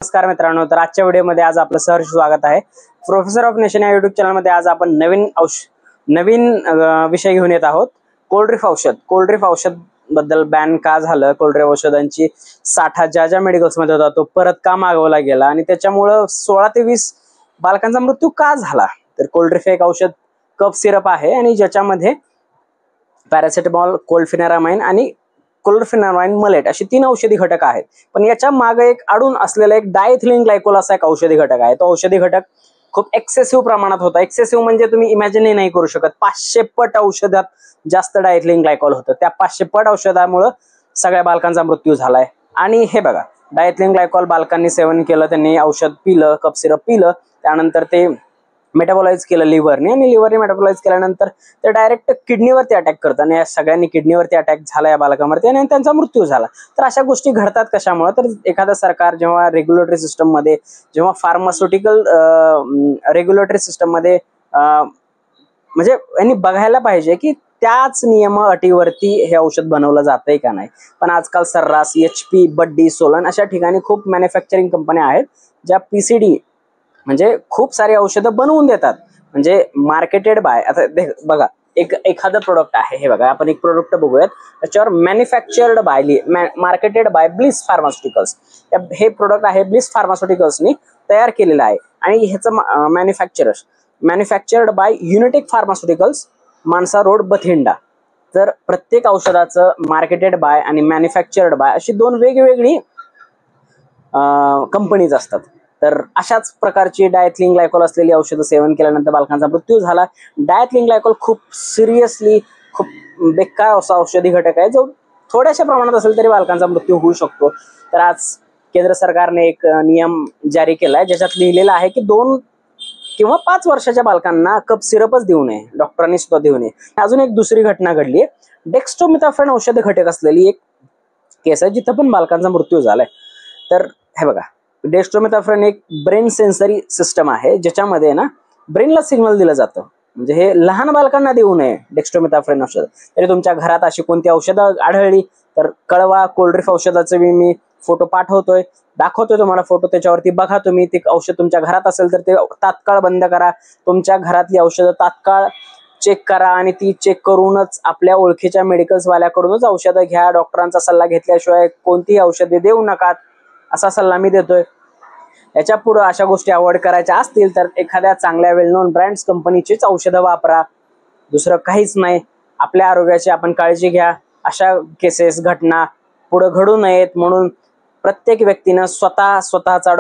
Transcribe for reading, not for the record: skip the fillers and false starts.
नमस्कार मित्रांनो, तर आजच्या व्हिडिओमध्ये आज आपलं सहर्ष स्वागत आहे. प्रोफेसर ऑफ नेशन या युट्यूब चॅनलमध्ये आज आपण नवीन विषय घेऊन येत आहोत. कोल्ड्रिफ औषध. कोल्ड्रिफ औषध बद्दल बॅन का झालं, कोल्ड्रिफ औषधांची साठा ज्या मेडिकल्समध्ये होता तो परत का मागवला गेला आणि त्याच्यामुळं 16 ते 20 बालकांचा मृत्यू का झाला. तर कोल्ड्रिफ एक औषध कफ सिरप आहे आणि ज्याच्यामध्ये पॅरासिटामॉल, कोल्फिनेरामाइन आणि क्लोरफेनॉरामाइन मलेट अशी 3 औषधी घटक आहेत. पण याच्या मागे एक अडून असलेला एक डायथिलीन ग्लायकोल असा एक औषधी घटक आहे. तो औषधी घटक खूप एक्सेसिव्ह प्रमाणात होता. एक्सेसिव्ह म्हणजे तुम्ही इमॅजिन नाही करू शकत. 500 पट औषधात जास्त डायथिलीन ग्लायकोल होतं. त्या 500 पट औषधामुळे सगळ्या बालकांचा मृत्यू झालाय. आणि हे बघा, डायथिलीन ग्लायकोल बालकांनी सेवन केलं, त्यांनी औषध पिलं, कफ सिरप पिलं, त्यानंतर ते मेटाबोलाइज केलं लिव्हरने आणि लिव्हरने मेटाबोलाइज केल्यानंतर ते डायरेक्ट किडनीवरती अटॅक करतं आणि या सगळ्यांनी किडनीवरती अटॅक झाला या बालकांवरती आणि त्यांचा मृत्यू झाला. तर अशा गोष्टी घडतात कशामुळे, तर एखादं सरकार जेव्हा रेग्युलेटरी सिस्टम मध्ये, जेव्हा फार्मास्युटिकल रेग्युलेटरी सिस्टम मध्ये म्हणजे यांनी बघायला पाहिजे की त्याच नियम अटीवरती हे औषध बनवलं जातंय का नाही. पण आजकाल सर्रास HP, बड्डी, सोलन अशा ठिकाणी खूप मॅन्युफॅक्चरिंग कंपन्या आहेत ज्या PCD म्हणजे खूप सारी औषधं बनवून देतात. म्हणजे मार्केटेड बाय, आता बघा एखादं प्रोडक्ट आहे, हे बघा आपण एक प्रोडक्ट बघूयात, त्याच्यावर manufactured by, marketed by Bliss pharmaceuticals. हे प्रोडक्ट आहे ब्लिस फार्मास्युटिकल्सनी तयार केलेलं आहे आणि ह्याचं manufactured by Unitech pharmaceuticals, Mansa road, Bathinda. तर प्रत्येक औषधाचं मार्केटेड बाय आणि मॅन्युफॅक्चर्ड बाय अशी 2 वेगवेगळी कंपनीज असतात. तर अशाच प्रकारची डायथिलीन ग्लायकोल असलेली औषधं सेवन केल्यानंतर बालकांचा मृत्यू झाला. डायथिलीन ग्लायकोल खूप सिरियसली, खूप बेकार असा औषधी घटक आहे जो थोड्याशा प्रमाणात असेल तरी बालकांचा मृत्यू होऊ शकतो. तर आज केंद्र सरकारने एक नियम जारी केलाय ज्याच्यात लिहिलेलं आहे की 2 किंवा 5 वर्षाच्या बालकांना कप सिरपच देऊ नये, डॉक्टरांनी सुद्धा देऊ नये. अजून एक दुसरी घटना घडली आहे. डेक्स्ट्रोमिथाफेन औषध घटक असलेली एक केस आहे जिथं पण बालकांचा मृत्यू झालाय. तर हे बघा, डेक्स्ट्रोमिथाफेन एक ब्रेन सेन्सरी सिस्टम आहे ज्याच्यामध्ये ना ब्रेनला सिग्नल दिलं जातं. म्हणजे हे लहान बालकांना देऊ नये डेक्स्ट्रोमिथाफेन औषध. तरी तुमच्या घरात अशी कोणती औषधं आढळली तर कळवा. कोल्ड्रिफ औषधाचे मी फोटो पाठवतोय, दाखवतोय तुम्हाला फोटो, त्याच्यावरती बघा तुम्ही. ते औषध तुमच्या घरात असेल तर ते तात्काळ बंद करा. तुमच्या घरातली औषधं तात्काळ चेक करा आणि ती चेक करूनच आपल्या ओळखीच्या मेडिकल्स वाल्याकडूनच औषधं घ्या. डॉक्टरांचा सल्ला घेतल्याशिवाय कोणतीही औषधे देऊ नका, असा सल्ला मी देतोय. याच्या पुढे अशा गोष्टी अवॉइड करायच्या असतील तर एखाद्या चांगल्या वेल नोन ब्रँड्स कंपनीचीच औषधं वापरा. दुसरं काहीच नाही. आपल्या आरोग्याची आपण काळजी घ्या. अशा केसेस, घटना पुढे घडू नयेत म्हणून प्रत्येक व्यक्तीनं स्वतःचा